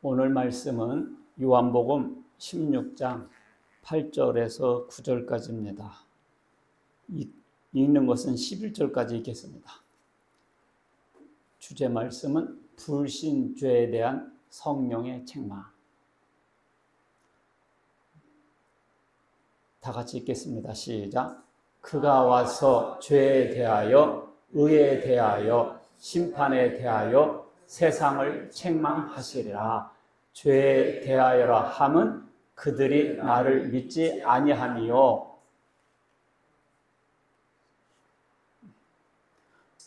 오늘 말씀은 요한복음 16장 8절에서 9절까지입니다. 읽는 것은 11절까지 읽겠습니다. 주제 말씀은 불신죄에 대한 성령의 책망. 다 같이 읽겠습니다. 시작. 그가 와서 죄에 대하여, 의에 대하여, 심판에 대하여 세상을 책망하시리라. 죄에 대하여라 함은 그들이 나를 믿지 아니함이요,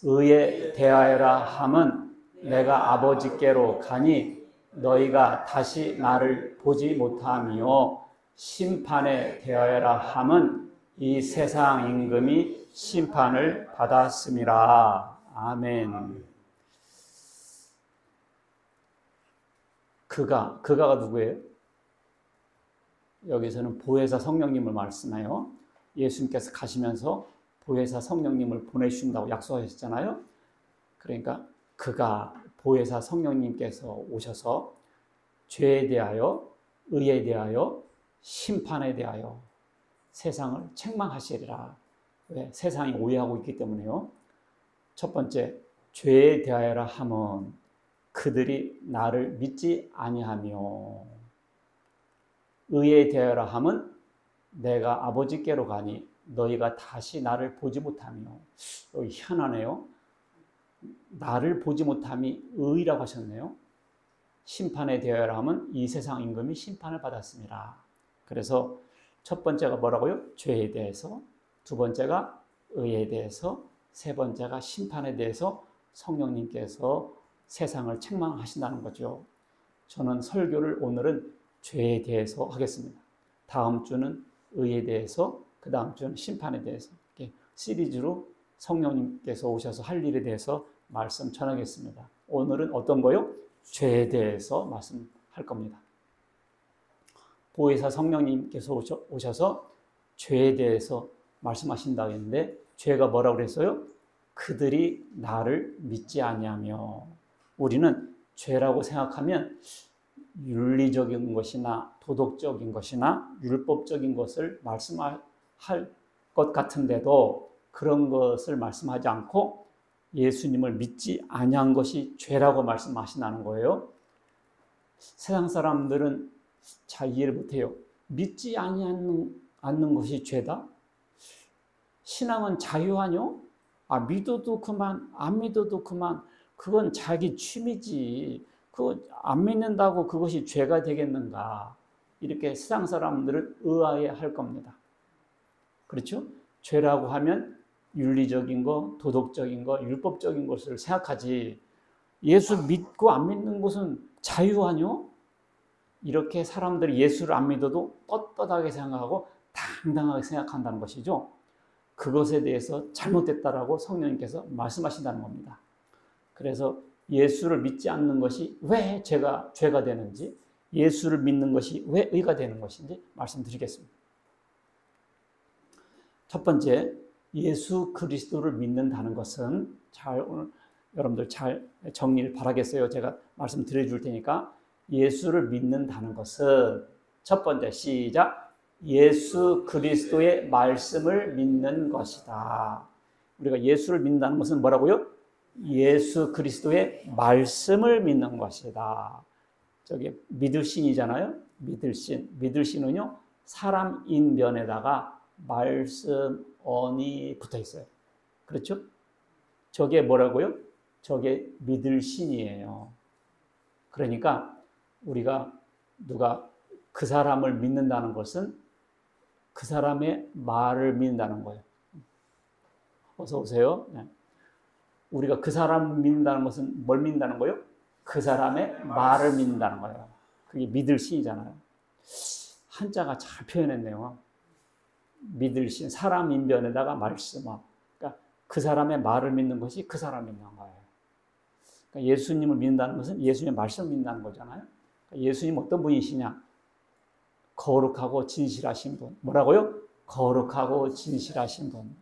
의에 대하여라 함은 내가 아버지께로 가니 너희가 다시 나를 보지 못함이요, 심판에 대하여라 함은 이 세상 임금이 심판을 받았음이라. 아멘. 그가가 누구예요? 여기서는 보혜사 성령님을 말씀해요. 예수님께서 가시면서 보혜사 성령님을 보내주신다고 약속하셨잖아요. 그러니까 그가 보혜사 성령님께서 오셔서 죄에 대하여, 의에 대하여, 심판에 대하여 세상을 책망하시리라. 왜? 세상이 오해하고 있기 때문에요. 첫 번째, 죄에 대하여라 함은 그들이 나를 믿지 아니하며, 의에 대하여라 함은 내가 아버지께로 가니 너희가 다시 나를 보지 못하며. 여기 희한하네요. 나를 보지 못함이 의라고 하셨네요. 심판에 대하여라 함은 이 세상 임금이 심판을 받았습니다. 그래서 첫 번째가 뭐라고요? 죄에 대해서, 두 번째가 의에 대해서, 세 번째가 심판에 대해서 성령님께서 세상을 책망하신다는 거죠. 저는 설교를 오늘은 죄에 대해서 하겠습니다. 다음 주는 의에 대해서, 그 다음 주는 심판에 대해서, 이렇게 시리즈로 성령님께서 오셔서 할 일에 대해서 말씀 전하겠습니다. 오늘은 어떤 거요? 죄에 대해서 말씀할 겁니다. 보혜사 성령님께서 오셔서 죄에 대해서 말씀하신다고 했는데, 죄가 뭐라고 그랬어요? 그들이 나를 믿지 아니하며. 우리는 죄라고 생각하면 윤리적인 것이나 도덕적인 것이나 율법적인 것을 말씀할 것 같은데도 그런 것을 말씀하지 않고 예수님을 믿지 아니한 것이 죄라고 말씀하신다는 거예요. 세상 사람들은 잘 이해를 못해요. 믿지 않는 것이 죄다? 신앙은 자유 아니요? 믿어도 그만, 안 믿어도 그만. 그건 자기 취미지. 그거 안 믿는다고 그것이 죄가 되겠는가? 이렇게 세상 사람들은 의아해할 겁니다. 그렇죠? 죄라고 하면 윤리적인 거, 도덕적인 거, 율법적인 것을 생각하지. 예수 믿고 안 믿는 것은 자유 아니요? 이렇게 사람들이 예수를 안 믿어도 떳떳하게 생각하고 당당하게 생각한다는 것이죠. 그것에 대해서 잘못됐다라고 성령님께서 말씀하신다는 겁니다. 그래서 예수를 믿지 않는 것이 왜 죄가 되는지, 예수를 믿는 것이 왜 의가 되는 것인지 말씀드리겠습니다. 첫 번째, 예수 그리스도를 믿는다는 것은, 오늘 여러분들 잘 정리를 바라겠어요. 제가 말씀드려 줄 테니까. 예수를 믿는다는 것은 첫 번째, 시작. 예수 그리스도의 말씀을 믿는 것이다. 우리가 예수를 믿는다는 것은 뭐라고요? 예수 그리스도의 말씀을 믿는 것이다. 저기 믿을 신이잖아요. 믿을 신. 믿을 신은요, 사람 인변에다가 말씀 언이 붙어 있어요. 그렇죠? 저게 뭐라고요? 저게 믿을 신이에요. 그러니까 우리가 누가 그 사람을 믿는다는 것은 그 사람의 말을 믿는다는 거예요. 어서 오세요. 네. 우리가 그 사람을 믿는다는 것은 뭘 믿는다는 거예요? 그 사람의 말을 믿는다는 거예요. 그게 믿을 신이잖아요. 한자가 잘 표현했네요. 믿을 신, 사람 인변에다가 말씀. 그러니까 그 사람의 말을 믿는 것이 그 사람을 믿는 거예요. 그러니까 예수님을 믿는다는 것은 예수님의 말씀을 믿는다는 거잖아요. 그러니까 예수님 어떤 분이시냐? 거룩하고 진실하신 분. 뭐라고요? 거룩하고 진실하신 분.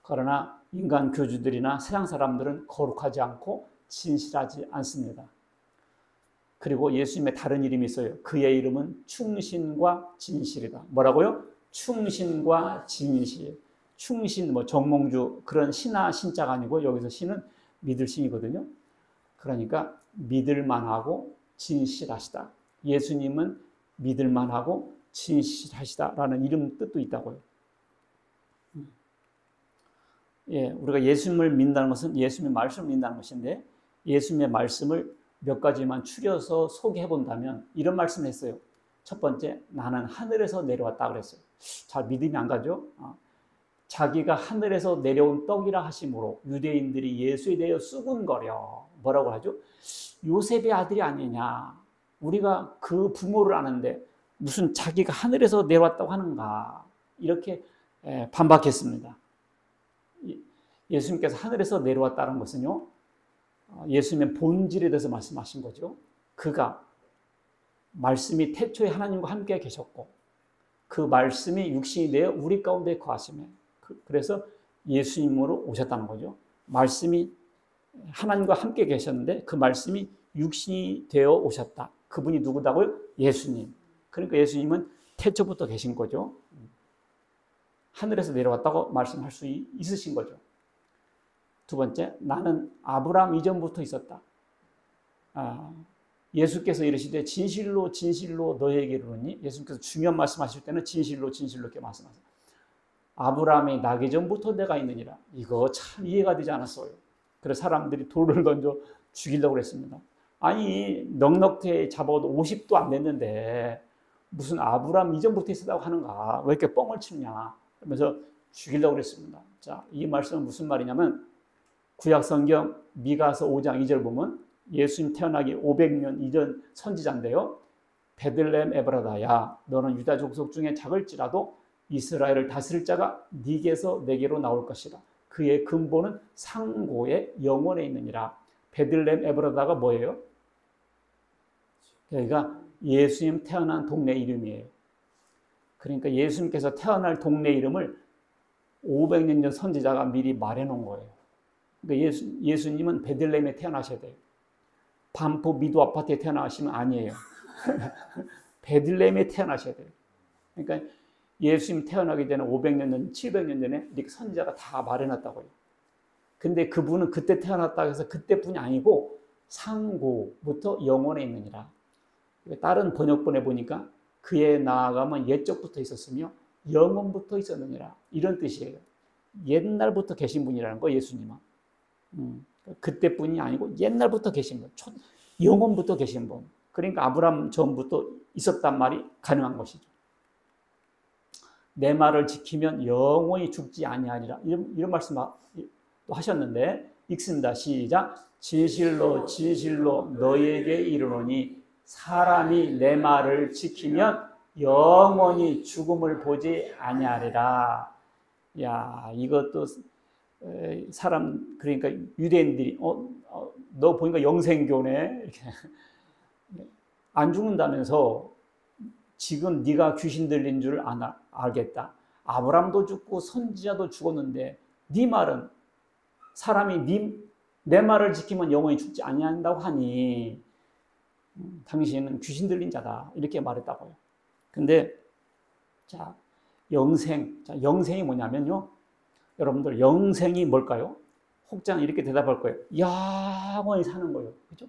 그러나 인간 교주들이나 세상 사람들은 거룩하지 않고 진실하지 않습니다. 그리고 예수님의 다른 이름이 있어요. 그의 이름은 충신과 진실이다. 뭐라고요? 충신과 진실. 충신, 정몽주 그런 신하 신자가 아니고 여기서 신은 믿을 신이거든요. 그러니까 믿을만하고 진실하시다. 예수님은 믿을만하고 진실하시다라는 이름 뜻도 있다고요. 예, 우리가 예수님을 믿는다는 것은 예수님의 말씀을 믿는다는 것인데 예수님의 말씀을 몇 가지만 추려서 소개해 본다면 이런 말씀을 했어요. 첫 번째, 나는 하늘에서 내려왔다 그랬어요. 잘 믿음이 안 가죠? 자기가 하늘에서 내려온 떡이라 하심으로 유대인들이 예수에 대해 수군거려. 뭐라고 하죠? 요셉의 아들이 아니냐. 우리가 그 부모를 아는데 무슨 자기가 하늘에서 내려왔다고 하는가. 이렇게 반박했습니다. 예수님께서 하늘에서 내려왔다는 것은요, 예수님의 본질에 대해서 말씀하신 거죠. 그가 말씀이 태초에 하나님과 함께 계셨고 그 말씀이 육신이 되어 우리 가운데 거하시며 그래서 예수님으로 오셨다는 거죠. 말씀이 하나님과 함께 계셨는데 그 말씀이 육신이 되어 오셨다. 그분이 누구다고요? 예수님. 그러니까 예수님은 태초부터 계신 거죠. 하늘에서 내려왔다고 말씀할 수 있으신 거죠. 두 번째, 나는 아브라함 이전부터 있었다. 예수께서 이르시되 진실로 진실로 너희에게 이르노니, 예수님께서 중요한 말씀하실 때는 진실로 진실로 이렇게 말씀하세요. 아브라함의 나기 전부터 내가 있느니라. 이거 참 이해가 되지 않았어요. 그래서 사람들이 돌을 던져 죽이려고 그랬습니다. 아니 넉넉히 잡아도 50도 안 됐는데 무슨 아브라함 이전부터 있었다고 하는가, 왜 이렇게 뻥을 치느냐 그러면서 죽이려고 그랬습니다. 자, 이 말씀은 무슨 말이냐면 구약성경 미가서 5장 2절 보면 예수님 태어나기 500년 이전 선지자인데요. 베들레헴 에브라다야, 너는 유다 족속 중에 작을지라도 이스라엘을 다스릴 자가 네게서 내게로 나올 것이라. 그의 근본은 상고의 영원에 있느니라. 베들레헴 에브라다가 뭐예요? 여기가 예수님 태어난 동네 이름이에요. 그러니까 예수님께서 태어날 동네 이름을 500년 전 선지자가 미리 말해 놓은 거예요. 그러니까 예수님은 베들레헴에 태어나셔야 돼요. 반포 미도 아파트에 태어나시면 아니에요. 베들레헴에 태어나셔야 돼요. 그러니까 예수님 태어나기 전에 500년 전, 700년 전에 이렇게 선지자가 다 말해놨다고요. 근데 그분은 그때 태어났다고 해서 그때뿐이 아니고 상고부터 영원에 있느니라. 다른 번역본에 보니까 그의 나아감은 옛적부터 있었으며 영원부터 있었느니라. 이런 뜻이에요. 옛날부터 계신 분이라는 거, 예수님은. 그때뿐이 아니고 옛날부터 계신 분, 영원부터 계신 분. 그러니까 아브라함 전부터 있었단 말이 가능한 것이죠. 내 말을 지키면 영원히 죽지 아니하리라. 이런 말씀 또 하셨는데 읽습니다. 시작. 진실로 진실로 너희에게 이르노니 사람이 내 말을 지키면 영원히 죽음을 보지 아니하리라. 야, 이것도 사람, 그러니까 유대인들이 너 보니까 영생교네 이렇게 안 죽는다면서 지금 네가 귀신 들린 줄 알겠다. 아브라함도 죽고 선지자도 죽었는데 네 말은 사람이 내 말을 지키면 영원히 죽지 아니한다고 하니 당신은 귀신 들린 자다 이렇게 말했다고요. 근데 자, 영생이 뭐냐면요, 여러분들 영생이 뭘까요? 혹자는 이렇게 대답할 거예요. 영원히 사는 거예요. 그죠?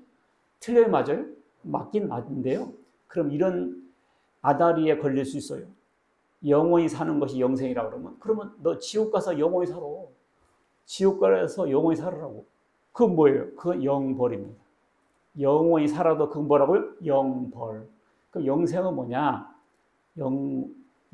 틀려요, 맞아요? 맞긴 맞는데요. 그럼 이런 아다리에 걸릴 수 있어요. 영원히 사는 것이 영생이라고 그러면 너 지옥 가서 영원히 살아. 지옥 가서 영원히 살으라고. 그건 뭐예요? 그건 영벌입니다. 영원히 살아도 그건 뭐라고요? 영벌. 그 영생은 뭐냐?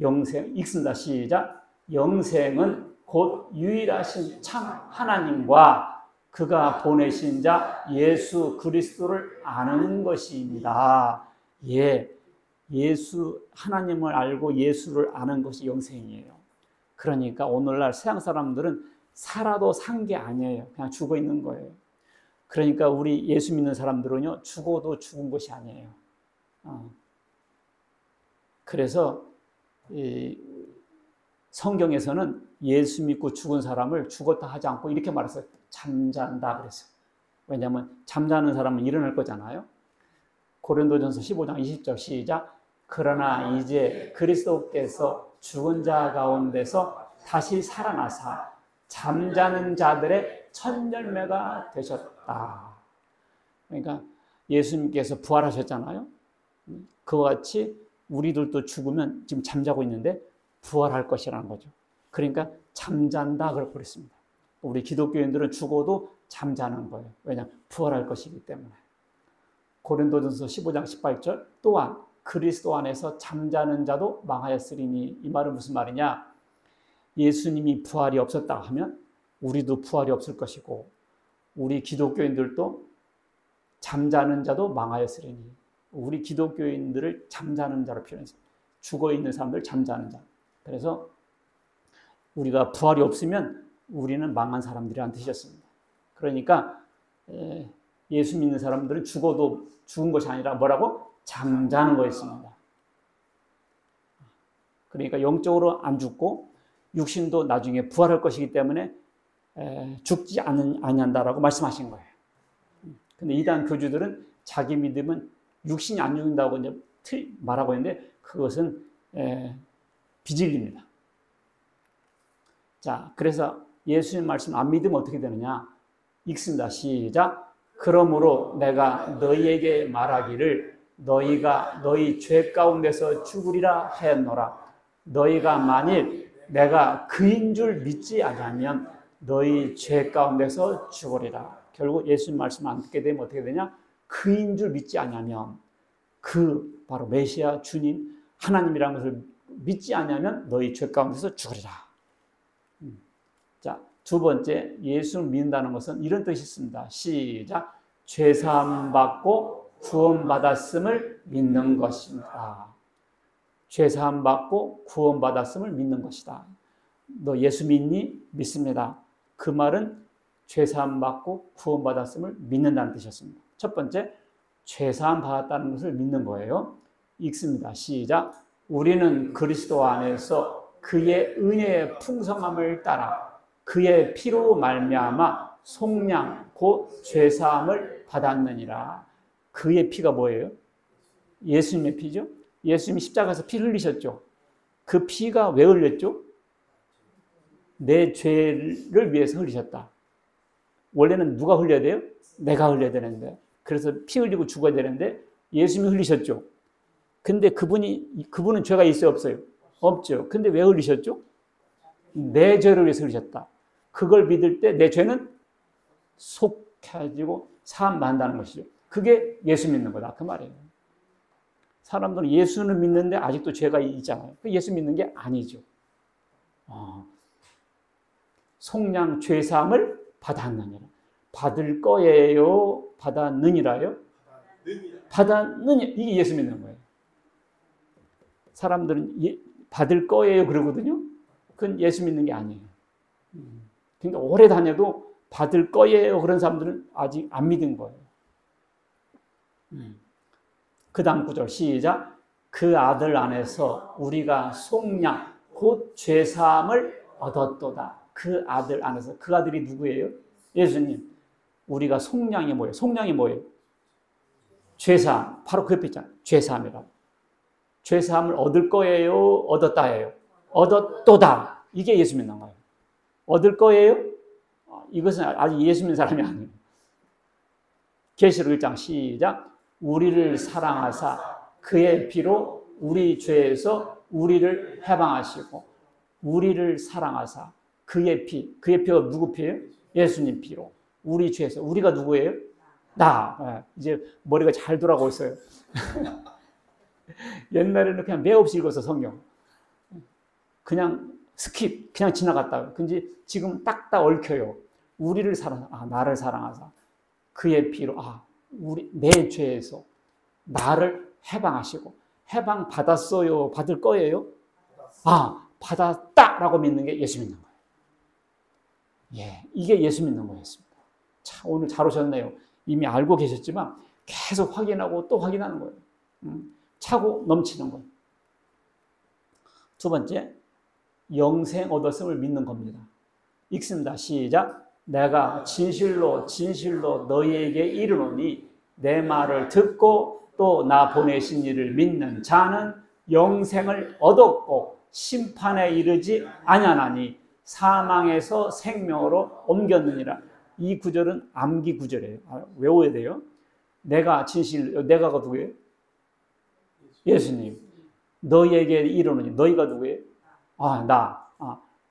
영생, 읽습니다. 시작. 영생은 곧 유일하신 참 하나님과 그가 보내신 자 예수 그리스도를 아는 것입니다. 예, 하나님을 알고 예수를 아는 것이 영생이에요. 그러니까 오늘날 세상 사람들은 살아도 산 게 아니에요. 그냥 죽어 있는 거예요. 그러니까 우리 예수 믿는 사람들은요, 죽어도 죽은 것이 아니에요. 그래서 성경에서는 예수 믿고 죽은 사람을 죽었다 하지 않고 이렇게 말했어요. 잠잔다 그랬어요. 왜냐하면 잠자는 사람은 일어날 거잖아요. 고린도전서 15장 20절 시작. 그러나 이제 그리스도께서 죽은 자 가운데서 다시 살아나사 잠자는 자들의 첫 열매가 되셨다. 그러니까 예수님께서 부활하셨잖아요. 그와 같이 우리들도 죽으면 지금 잠자고 있는데 부활할 것이라는 거죠. 그러니까 잠잔다 그렇게 그랬습니다. 우리 기독교인들은 죽어도 잠자는 거예요. 왜냐하면 부활할 것이기 때문에. 고린도전서 15장 18절 또한 그리스도 안에서 잠자는 자도 망하였으리니, 이 말은 무슨 말이냐? 예수님이 부활이 없었다 하면 우리도 부활이 없을 것이고 우리 기독교인들도 잠자는 자도 망하였으리니, 우리 기독교인들을 잠자는 자로 표현했습니다. 죽어있는 사람들 잠자는 자. 그래서 우리가 부활이 없으면 우리는 망한 사람들이라는 뜻이었습니다. 그러니까 예수 믿는 사람들은 죽어도 죽은 것이 아니라 뭐라고? 잠자는 거였습니다. 그러니까 영적으로 안 죽고 육신도 나중에 부활할 것이기 때문에 죽지 아니한다라고 말씀하신 거예요. 근데 이단 교주들은 자기 믿음은 육신이 안 죽는다고 이제 말하고 있는데 그것은 비진리입니다. 자, 그래서 예수님 말씀 안 믿으면 어떻게 되느냐? 읽습니다. 시작. 그러므로 내가 너희에게 말하기를 너희가 너희 죄 가운데서 죽으리라 하였노라. 너희가 만일 내가 그인 줄 믿지 않으면 너희 죄 가운데서 죽으리라. 결국 예수님 말씀 안 듣게 되면 어떻게 되냐? 그인 줄 믿지 않으면, 그 바로 메시아 주님 하나님이라는 것을 믿지 않으면 너희 죄 가운데서 죽으리라. 자, 두 번째, 예수를 믿는다는 것은 이런 뜻이 있습니다. 시작. 죄사함 받고 구원받았음을 믿는 것입니다. 죄사함 받고 구원받았음을 믿는 것이다. 너 예수 믿니? 믿습니다. 그 말은 죄사함 받고 구원받았음을 믿는다는 뜻이었습니다. 첫 번째, 죄사함 받았다는 것을 믿는 거예요. 읽습니다. 시작. 우리는 그리스도 안에서 그의 은혜의 풍성함을 따라 그의 피로 말미암아 속량 곧 죄사함을 받았느니라. 그의 피가 뭐예요? 예수님의 피죠. 예수님이 십자가에서 피 흘리셨죠. 그 피가 왜 흘렸죠? 내 죄를 위해서 흘리셨다. 원래는 누가 흘려야 돼요? 내가 흘려야 되는데, 그래서 피 흘리고 죽어야 되는데 예수님이 흘리셨죠. 근데 그분은 죄가 있어요, 없어요? 없죠. 근데 왜 흘리셨죠? 내 죄를 위해서 흘리셨다. 그걸 믿을 때 내 죄는 속해지고 사함 받는다는 것이죠. 그게 예수 믿는 거다, 그 말이에요. 사람들은 예수는 믿는데 아직도 죄가 있잖아요. 예수 믿는 게 아니죠. 속량 죄사함을 받았느니라. 받을 거예요? 받았느니라요? 받았느니, 이게 예수 믿는 거예요. 사람들은 받을 거예요 그러거든요. 그건 예수 믿는 게 아니에요. 그러니까 오래 다녀도 받을 거예요 그런 사람들은 아직 안 믿은 거예요. 그 다음 구절 시작. 그 아들 안에서 우리가 속량 곧 죄사함을 얻었도다. 그 아들 안에서, 그 아들이 누구예요? 예수님. 우리가 속량이 뭐예요? 속량이 뭐예요? 죄사함. 바로 그 옆에 있잖아요. 죄사함이라고. 죄사함을 얻을 거예요? 얻었다예요? 얻었도다. 이게 예수 믿는 거예요. 얻을 거예요? 이것은 아직 예수 믿는 사람이 아니에요. 계시록 1장 시작. 우리를 사랑하사 그의 피로 우리 죄에서 우리를 해방하시고, 우리를 사랑하사 그의 피, 그의 피가 누구 피예요? 예수님 피로 우리 죄에서. 우리가 누구예요? 나. 이제 머리가 잘 돌아가고 있어요. 옛날에는 그냥 매 없이 읽어서 성경 그냥 스킵, 그냥 지나갔다. 근데 지금 딱딱 얽혀요. 우리를 나를 사랑하사 그의 피로 내 죄에서 나를 해방하시고. 해방 받았어요? 받을 거예요? 받았다라고 믿는 게 예수 믿는 거예요. 예, 이게 예수 믿는 거였습니다. 자, 오늘 잘 오셨네요. 이미 알고 계셨지만 계속 확인하고 또 확인하는 거예요. 차고 넘치는 거예요. 두 번째, 영생 얻었음을 믿는 겁니다. 읽습니다. 시작. 내가 진실로 진실로 너희에게 이르노니 내 말을 듣고 또 나 보내신 이를 믿는 자는 영생을 얻었고 심판에 이르지 아니하나니 사망에서 생명으로 옮겼느니라. 이 구절은 암기 구절이에요. 외워야 돼요. 내가가 누구예요? 예수님. 너희에게 이르노니. 너희가 누구예요? 나.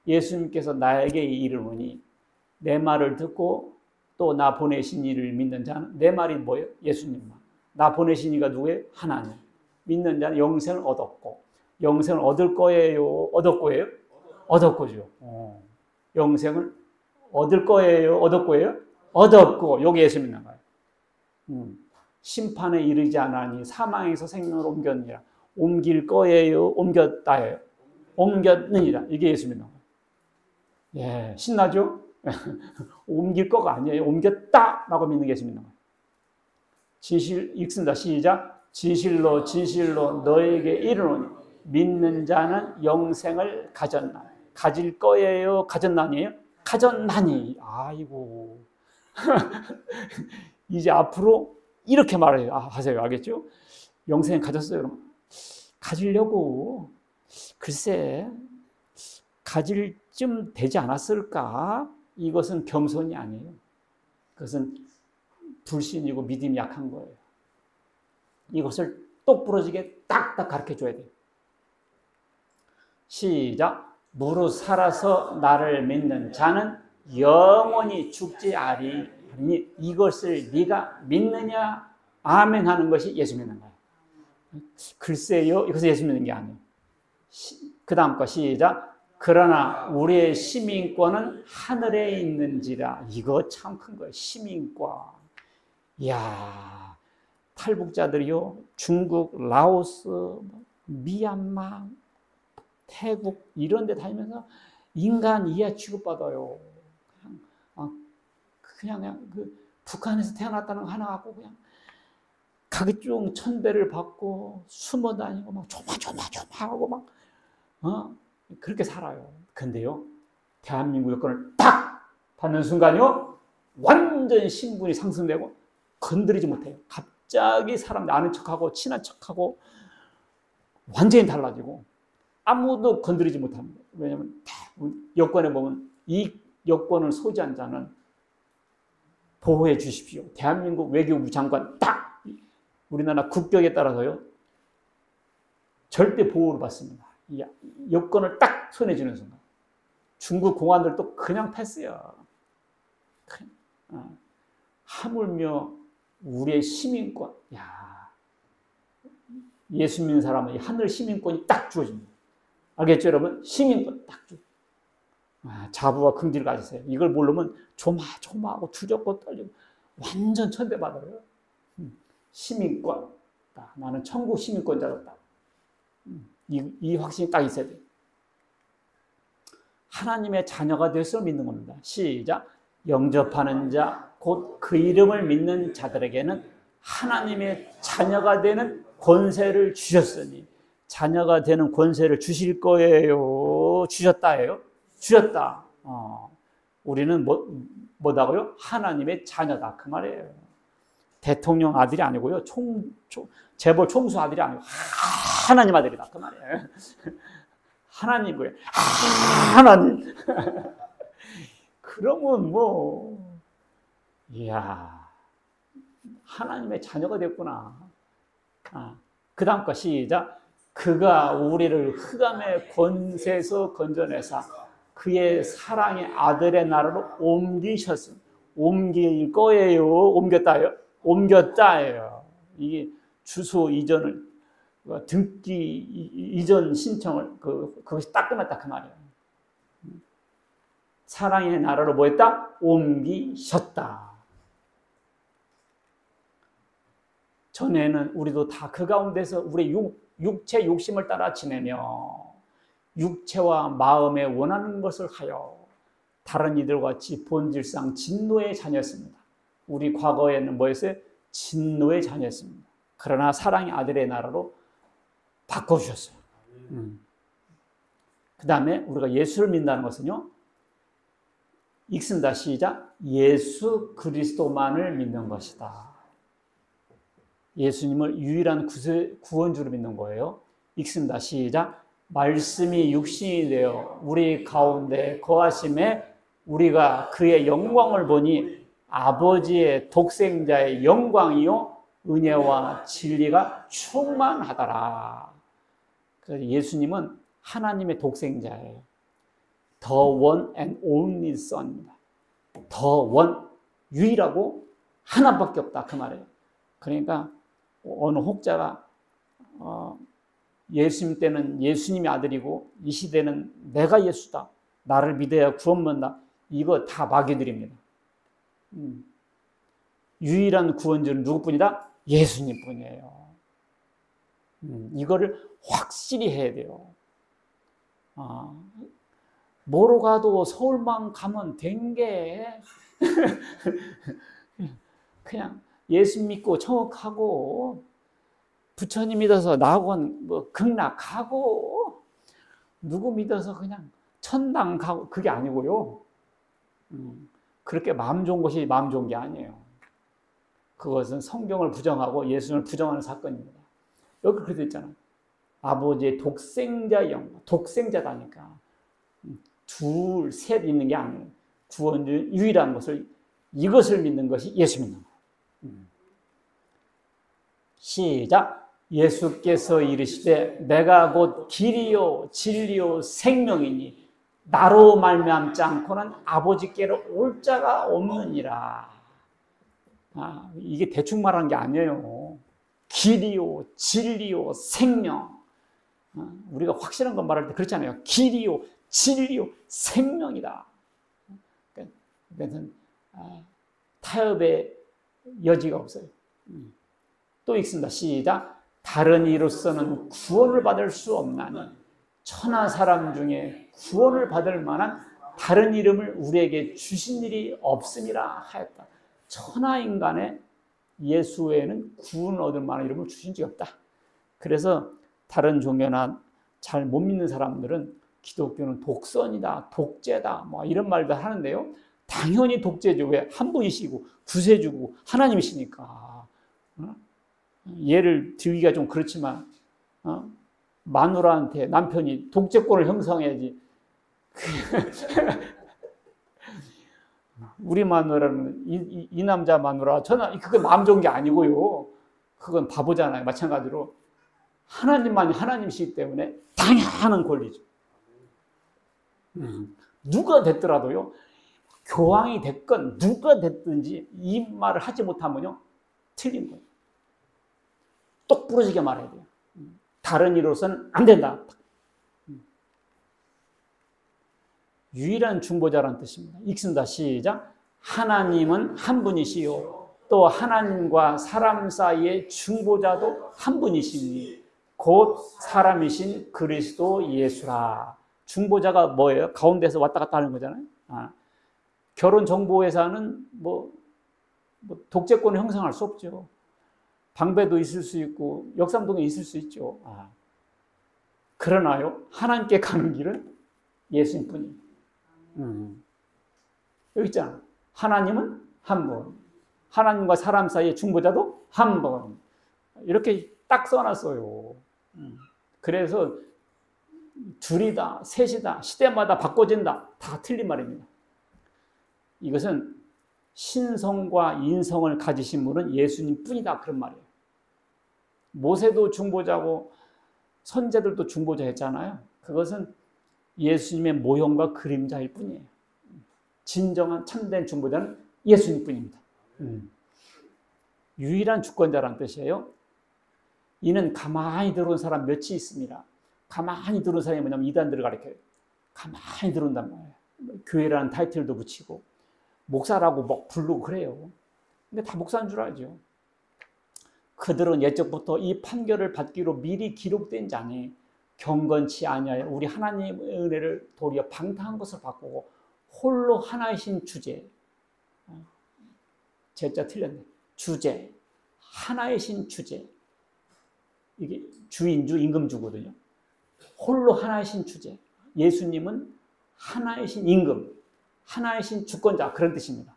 예수님께서 나에게 이르노니 내 말을 듣고 또 나 보내신 이를 믿는 자는, 내 말이 뭐예요? 예수님만. 나 보내신 이가 누구예요? 하나님. 믿는 자는 영생을 얻었고, 영생을 얻을 거예요? 얻을 거예요? 얻을 거죠. 영생을 얻을 거예요? 얻을 거예요? 얻었고, 여기 예수 믿는 거예요. 심판에 이르지 않으니 사망에서 생명으로 옮겼느니라. 옮길 거예요? 옮겼다예요? 옮겼느니라. 이게 예수 믿는 거예요. 예, 신나죠? 옮길 거가 아니에요. 옮겼다라고 믿는 게 예수 믿는 거예요. 읽습니다. 시작. 진실로 진실로 너에게 이르노니 믿는 자는 영생을 가졌나. 가질 거예요? 가졌나니에요? 가졌나니. 아이고. 이제 앞으로 이렇게 말해요. 하세요. 알겠죠? 영생 가졌어요. 그럼 가지려고 글쎄 가질 쯤 되지 않았을까? 이것은 겸손이 아니에요. 그것은 불신이고 믿음이 약한 거예요. 이것을 똑부러지게 딱딱 가르쳐줘야 돼요. 시작. 무릇 살아서 나를 믿는 자는 영원히 죽지 아니하니 이것을 네가 믿느냐? 아멘 하는 것이 예수 믿는 거예요. 글쎄요, 이것은 예수 믿는 게 아니에요. 그 다음 거 시작. 그러나 우리의 시민권은 하늘에 있는지라. 이거 참 큰 거예요. 시민권. 이야, 탈북자들이요, 중국, 라오스, 미얀마, 태국 이런 데 다니면서 인간 이하 취급받아요. 그냥 그 북한에서 태어났다는 거 하나 갖고 그냥 각종 천대를 받고 숨어 다니고 막 조마조마하고 막 그렇게 살아요. 근데요, 대한민국 여권을 딱 받는 순간요, 완전 신분이 상승되고 건드리지 못해요. 갑자기 사람 아는 척하고 친한 척하고 완전히 달라지고 아무도 건드리지 못합니다. 왜냐하면 여권에 보면 이 여권을 소지한 자는 보호해 주십시오. 대한민국 외교부 장관 딱 우리나라 국격에 따라서요 절대 보호를 받습니다. 이 여권을 딱 손에 쥐는 순간 중국 공안들도 그냥 패스야. 하물며 우리의 시민권, 예수 믿는 사람은 하늘 시민권이 딱 주어집니다. 알겠죠, 여러분? 시민권 딱 주. 자부와 긍지를 가지세요. 이걸 모르면 조마조마하고 두렵고 떨리고 완전 천대받아요. 시민권, 나는 천국 시민권자였다. 이 확신이 딱 있어야 돼요. 하나님의 자녀가 되어서 믿는 겁니다. 시작. 영접하는 자, 곧 그 이름을 믿는 자들에게는 하나님의 자녀가 되는 권세를 주셨으니, 자녀가 되는 권세를 주실 거예요? 주셨다예요? 주셨다. 우리는 뭐다고요? 하나님의 자녀다. 그 말이에요. 대통령 아들이 아니고요. 재벌 총수 아들이 아니고 하나님 아들이다. 그 말이에요. 하나님이고요. 하나님. 그러면 이야, 하나님의 자녀가 됐구나. 그 다음 거 시작. 그가 우리를 흑암의 권세에서 건져내사 그의 사랑의 아들의 나라로 옮기셨음. 옮길 거예요? 옮겼다예요? 옮겼다예요. 이게 주소 이전을 등기 이전 신청을 그것이 딱 끝났다 그 말이에요. 사랑의 나라로 뭐 했다? 옮기셨다. 전에는 우리도 다 그 가운데서 우리 육체 욕심을 따라 지내며 육체와 마음에 원하는 것을 하여 다른 이들과 같이 본질상 진노의 자녀였습니다. 우리 과거에는 뭐였어요? 진노의 자녀였습니다. 그러나 사랑의 아들의 나라로 바꿔주셨어요. 그 다음에 우리가 예수를 믿는다는 것은요, 읽습니다. 시작. 예수 그리스도만을 믿는 것이다. 예수님을 유일한 구원주로 믿는 거예요. 읽습니다. 시작. 말씀이 육신이 되어 우리 가운데 거하심에 우리가 그의 영광을 보니 아버지의 독생자의 영광이요 은혜와 진리가 충만하더라. 그래서 예수님은 하나님의 독생자예요. The one and only Son입니다. The one, 유일하고 하나밖에 없다 그 말이에요. 그러니까 어느 혹자가 예수님 때는 예수님이 아들이고 이 시대는 내가 예수다, 나를 믿어야 구원받는다, 이거 다 마귀들입니다. 유일한 구원주는 누구뿐이다? 예수님뿐이에요. 이거를 확실히 해야 돼요. 뭐로 가도 서울만 가면 된 게 그냥 예수 믿고 청억하고 부처님 믿어서 낙원 뭐 극락하고 누구 믿어서 그냥 천당 가고 그게 아니고요. 그렇게 마음 좋은 것이 마음 좋은 게 아니에요. 그것은 성경을 부정하고 예수님을 부정하는 사건입니다. 여기 그렇게 있잖아요. 아버지의 독생자 영광, 독생자다니까. 둘, 셋 있는 게 아니에요. 구원주 유일한 것을, 이것을 믿는 것이 예수 믿는 거예요. 시작. 예수께서 이르시되 내가 곧 길이요 진리요 생명이니 나로 말미암지 않고는 아버지께로 올 자가 없느니라. 이게 대충 말하는 게 아니에요. 길이요 진리요 생명. 우리가 확실한 건 말할 때 그렇잖아요. 길이요 진리요 생명이다. 그래서 타협의 여지가 없어요. 또 읽습니다. 시작. 다른 이로서는 구원을 받을 수 없나니 천하 사람 중에 구원을 받을 만한 다른 이름을 우리에게 주신 일이 없음이라 하였다. 천하 인간에 예수 외에는 구원을 얻을 만한 이름을 주신 적이 없다. 그래서 다른 종교나 잘 못 믿는 사람들은 기독교는 독선이다, 독재다, 뭐 이런 말도 하는데요. 당연히 독재죠. 왜? 한 분이시고 구세주고 하나님이시니까. 예를 들기가 좀 그렇지만 마누라한테 남편이 독재권을 형성해야지. 우리 마누라는 이 남자 마누라, 저는 그건 마음 좋은 게 아니고요. 그건 바보잖아요. 마찬가지로 하나님만이 하나님이시기 때문에 당연한 권리죠. 누가 됐더라도요, 교황이 됐건 누가 됐든지 이 말을 하지 못하면요 틀린 거예요. 똑부러지게 말해야 돼요. 다른 이로서는 안 된다. 유일한 중보자라는 뜻입니다. 읽습니다. 시작. 하나님은 한 분이시요 또 하나님과 사람 사이의 중보자도 한 분이시니 곧 사람이신 그리스도 예수라. 중보자가 뭐예요? 가운데서 왔다 갔다 하는 거잖아요. 결혼정보회사는 뭐 독재권을 형성할 수 없죠. 방배도 있을 수 있고 역삼동에 있을 수 있죠. 그러나요, 하나님께 가는 길은 예수님뿐입니다. 여기 있잖아. 하나님은 한 분, 하나님과 사람 사이의 중보자도 한 분. 이렇게 딱 써놨어요. 그래서 둘이다, 셋이다, 시대마다 바꿔진다, 다 틀린 말입니다. 이것은 신성과 인성을 가지신 분은 예수님 뿐이다, 그런 말이에요. 모세도 중보자고 선제들도 중보자 했잖아요. 그것은 예수님의 모형과 그림자일 뿐이에요. 진정한 참된 중보자는 예수님 뿐입니다. 유일한 주권자라는 뜻이에요. 이는 가만히 들어온 사람 몇이 있습니다. 가만히 들어온 사람이 뭐냐면 이단들을 가리켜요. 가만히 들어온단 말이에요. 교회라는 타이틀도 붙이고 목사라고 막 부르고 그래요. 근데 다 목사인 줄 알죠. 그들은 옛적부터 이 판결을 받기로 미리 기록된 자니 경건치 아니하여 우리 하나님의 은혜를 도리어 방탕한 것을 바꾸고 홀로 하나이신 주제, 제자 틀렸네. 주제, 하나이신 주제. 이게 주인주, 임금주거든요. 홀로 하나이신 주제. 예수님은 하나이신 임금, 하나이신 주권자, 그런 뜻입니다.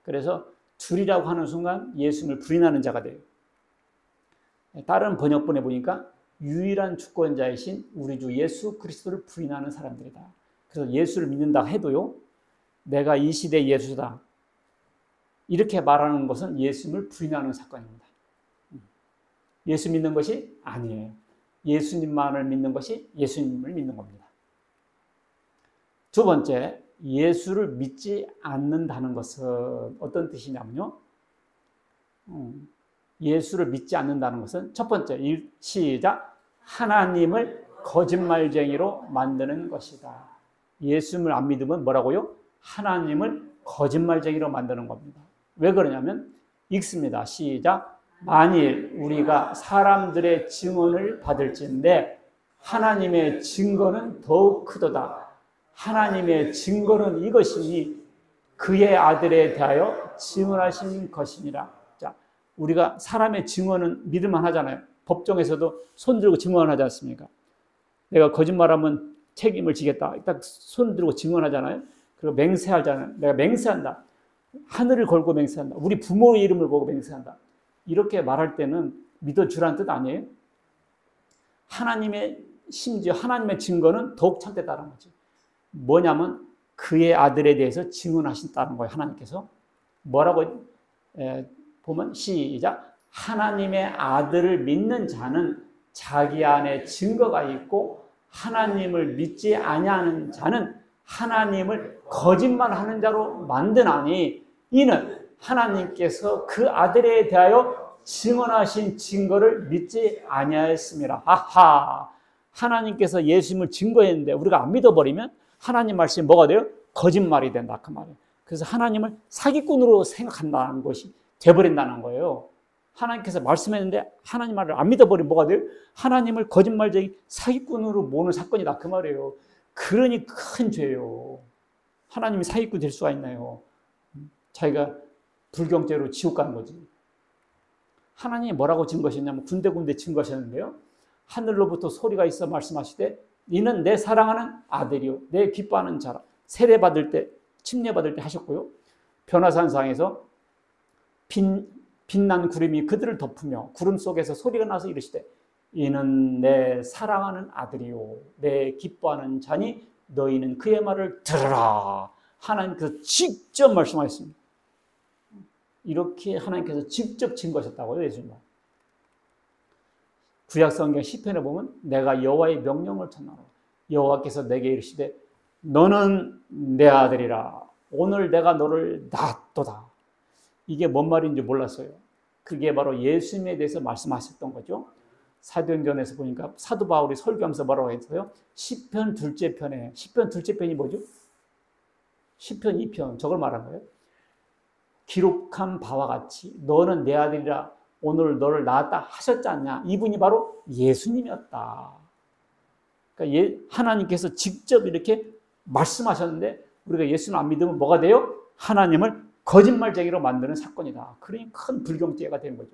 그래서 둘이라고 하는 순간 예수님을 부인하는 자가 돼요. 다른 번역본에 보니까 유일한 주권자이신 우리 주 예수 그리스도를 부인하는 사람들이다. 그래서 예수를 믿는다 해도요, 내가 이 시대의 예수다, 이렇게 말하는 것은 예수님을 부인하는 사건입니다. 예수 믿는 것이 아니에요. 예수님만을 믿는 것이 예수님을 믿는 겁니다. 두 번째, 예수를 믿지 않는다는 것은 어떤 뜻이냐면요, 예수를 믿지 않는다는 것은 첫 번째, 시작, 하나님을 거짓말쟁이로 만드는 것이다. 예수님을 안 믿으면 뭐라고요? 하나님을 거짓말쟁이로 만드는 겁니다. 왜 그러냐면 읽습니다. 시작, 만일 우리가 사람들의 증언을 받을진대 하나님의 증거는 더욱 크도다. 하나님의 증거는 이것이니 그의 아들에 대하여 증언하신 것이니라. 자, 우리가 사람의 증언은 믿을만 하잖아요. 법정에서도 손 들고 증언하지 않습니까? 내가 거짓말하면 책임을 지겠다, 딱 손 들고 증언하잖아요. 그리고 맹세하잖아요. 내가 맹세한다, 하늘을 걸고 맹세한다, 우리 부모의 이름을 보고 맹세한다, 이렇게 말할 때는 믿어주라는 뜻 아니에요? 심지어 하나님의 증거는 더욱 참됐다는 거지. 뭐냐면 그의 아들에 대해서 증언하신다는 거예요. 하나님께서 뭐라고 보면 시작, 하나님의 아들을 믿는 자는 자기 안에 증거가 있고 하나님을 믿지 아니하는 자는 하나님을 거짓말하는 자로 만드나니 이는 하나님께서 그 아들에 대하여 증언하신 증거를 믿지 아니하였습니다. 아하, 하나님께서 예수님을 증거했는데 우리가 안 믿어버리면 하나님 말씀이 뭐가 돼요? 거짓말이 된다, 그 말이에요. 그래서 하나님을 사기꾼으로 생각한다는 것이 돼버린다는 거예요. 하나님께서 말씀했는데 하나님 말을 안 믿어버리면 뭐가 돼요? 하나님을 거짓말쟁이 사기꾼으로 모는 사건이다, 그 말이에요. 그러니 큰 죄예요. 하나님이 사기꾼 될 수가 있나요? 자기가 불경죄로 지옥 가는 거지. 하나님이 뭐라고 증거하셨냐면 군데군데 증거하셨는데요, 하늘로부터 소리가 있어 말씀하시되 이는 내 사랑하는 아들이요 내 기뻐하는 자라. 세례받을 때, 침례받을 때 하셨고요, 변화산상에서 빛난 구름이 그들을 덮으며 구름 속에서 소리가 나서 이르시되 이는 내 사랑하는 아들이요 내 기뻐하는 자니 너희는 그의 말을 들으라. 하나님께서 직접 말씀하셨습니다. 이렇게 하나님께서 직접 증거하셨다고요, 예수님. 구약성경 시편에 보면 내가 여호와의 명령을 전하노 여호와께서 내게 이르시되 너는 내 아들이라 오늘 내가 너를 낳았도다. 이게 뭔 말인지 몰랐어요. 그게 바로 예수님에 대해서 말씀하셨던 거죠. 사도행전에서 보니까 사도 바울이 설교하면서 뭐라고 했어요? 시편 둘째 편에, 시편 둘째 편이 뭐죠? 시편 2편, 저걸 말한 거예요. 기록한 바와 같이 너는 내 아들이라 오늘 너를 낳았다 하셨지 않냐. 이분이 바로 예수님이었다. 그러니까 하나님께서 직접 이렇게 말씀하셨는데 우리가 예수는 안 믿으면 뭐가 돼요? 하나님을 거짓말쟁이로 만드는 사건이다. 그러니 큰 불경죄가 된 거죠.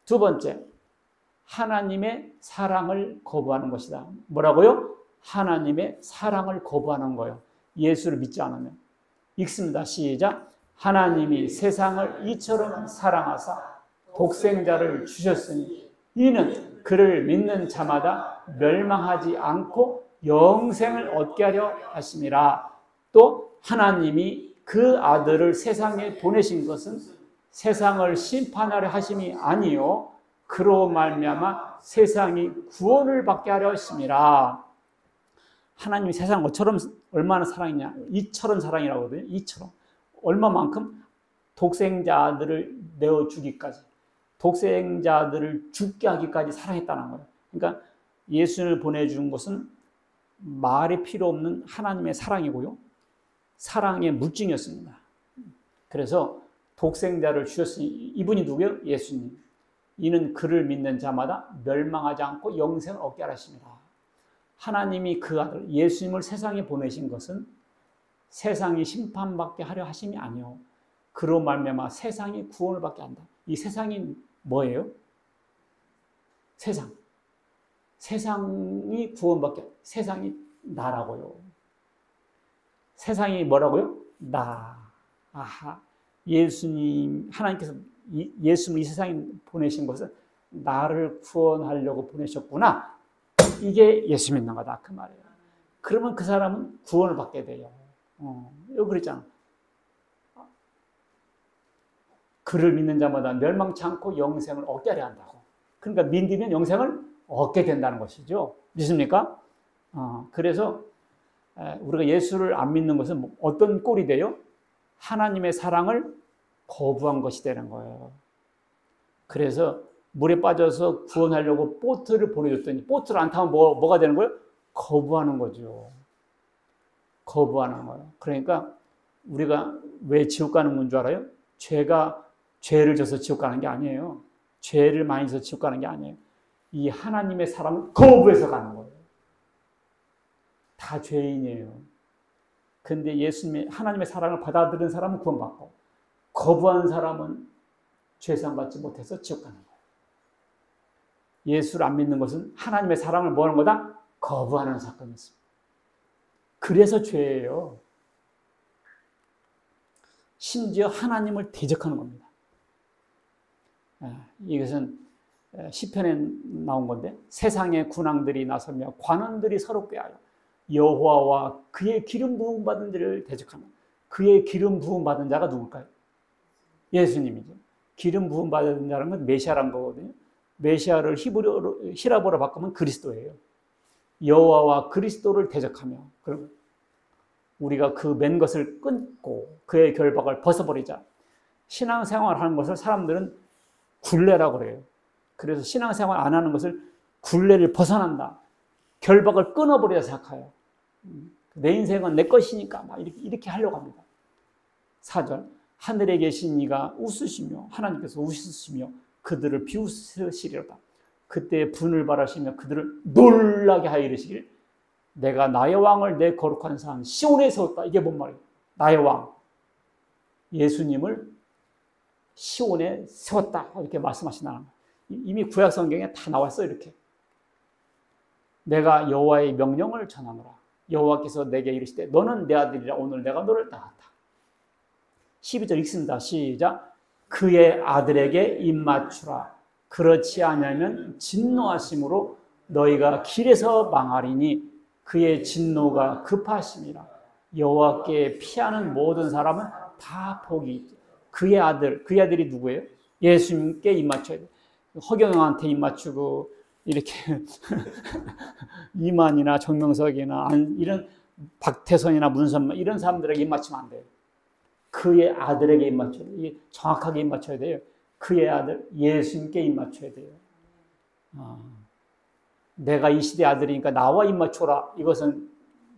두 번째, 하나님의 사랑을 거부하는 것이다. 뭐라고요? 하나님의 사랑을 거부하는 거예요. 예수를 믿지 않으면. 읽습니다. 시작. 하나님이 세상을 이처럼 사랑하사 독생자를 주셨으니 이는 그를 믿는 자마다 멸망하지 않고 영생을 얻게 하려 하심이라. 또 하나님이 그 아들을 세상에 보내신 것은 세상을 심판하려 하심이 아니요 그로 말미암아 세상이 구원을 받게 하려 하심이라. 하나님이 세상을 얼마나 사랑이냐, 이처럼 사랑이라고 하거든요. 이처럼. 얼마만큼? 독생자들을 내어주기까지, 독생자들을 죽게 하기까지 사랑했다는 거예요. 그러니까 예수를 보내준 것은 말이 필요 없는 하나님의 사랑이고요, 사랑의 물증이었습니다. 그래서 독생자를 주셨으니 이분이 누구예요? 예수님. 이는 그를 믿는 자마다 멸망하지 않고 영생을 얻게 하십니다. 하나님이 그 아들 예수님을 세상에 보내신 것은 세상이 심판받게 하려 하심이 아니요 그로 말미암아 세상이 구원을 받게 한다. 이 세상이 뭐예요? 세상이 구원받게, 세상이 나라고요. 세상이 뭐라고요? 나. 아하. 예수님, 하나님께서 예수님을 이 세상에 보내신 것은 나를 구원하려고 보내셨구나. 이게 예수 믿는 거다 그 말이에요. 그러면 그 사람은 구원을 받게 돼요. 여기 그랬잖아. 그를 믿는 자마다 멸망치 않고 영생을 얻게 하려 한다고. 그러니까 믿으면 영생을 얻게 된다는 것이죠. 믿습니까? 그래서 우리가 예수를 안 믿는 것은 어떤 꼴이 돼요? 하나님의 사랑을 거부한 것이 되는 거예요. 그래서 물에 빠져서 구원하려고 보트를 보내줬더니 보트를 안 타면 뭐가 되는 거예요? 거부하는 거죠. 거부하는 거예요. 그러니까 우리가 왜 지옥 가는 건 줄 알아요? 죄를 져서 지옥 가는 게 아니에요. 죄를 많이 져서 지옥 가는 게 아니에요. 이 하나님의 사랑을 거부해서 가는 거예요. 다 죄인이에요. 근데 예수님의 하나님의 사랑을 받아들인 사람은 구원받고 거부한 사람은 죄상 받지 못해서 지옥 가는 거예요. 예수를 안 믿는 것은 하나님의 사랑을 뭐 하는 거다? 거부하는 사건이 있습니다. 그래서 죄예요. 심지어 하나님을 대적하는 겁니다. 이것은 시편에 나온 건데 세상의 군왕들이 나서며 관원들이 서로 꾀하여 여호와와 그의 기름 부음 받은 자를 대적하는 그의 기름 부음 받은 자가 누굴까요? 예수님이죠. 기름 부음 받은 자라는 건 메시아란 거거든요. 메시아를 히라보로 바꾸면 그리스도예요. 여호와와 그리스도를 대적하며 그럼 우리가 그 맨 것을 끊고 그의 결박을 벗어버리자. 신앙생활 하는 것을 사람들은 굴레라고 그래요. 그래서 신앙생활 안 하는 것을 굴레를 벗어난다. 결박을 끊어버리자 생각해요. 내 인생은 내 것이니까 막 이렇게 하려고 합니다. 4절 하늘에 계신 이가 웃으시며 하나님께서 웃으시며 그들을 비웃으시리로다. 그때 분을 바라시며 그들을 놀라게 하여 이르시길 내가 나의 왕을 내 거룩한 산 시온에 세웠다. 이게 뭔 말이에요? 나의 왕 예수님을 시온에 세웠다. 이렇게 말씀하시나는 거예요. 이미 구약 성경에 다 나왔어요. 이렇게 내가 여호와의 명령을 전하노라. 여호와께서 내게 이르시되 너는 내 아들이라 오늘 내가 너를 낳았다. 12절 읽습니다. 시작. 그의 아들에게 입맞추라. 그렇지 않으면 진노하심으로 너희가 길에서 망하리니 그의 진노가 급하심이라. 여호와께 피하는 모든 사람은 다 복이 있다. 그의 아들이 누구예요? 예수님께 입맞춰야 돼요. 허경영한테 입맞추고 이렇게 이만이나 정명석이나 이런 박태선이나 문선만 이런 사람들에게 입맞추면 안 돼요. 그의 아들에게 입맞춰야 돼요. 정확하게 입맞춰야 돼요. 그의 아들 예수님께 입맞춰야 돼요. 내가 이 시대의 아들이니까 나와 입맞춰라. 이것은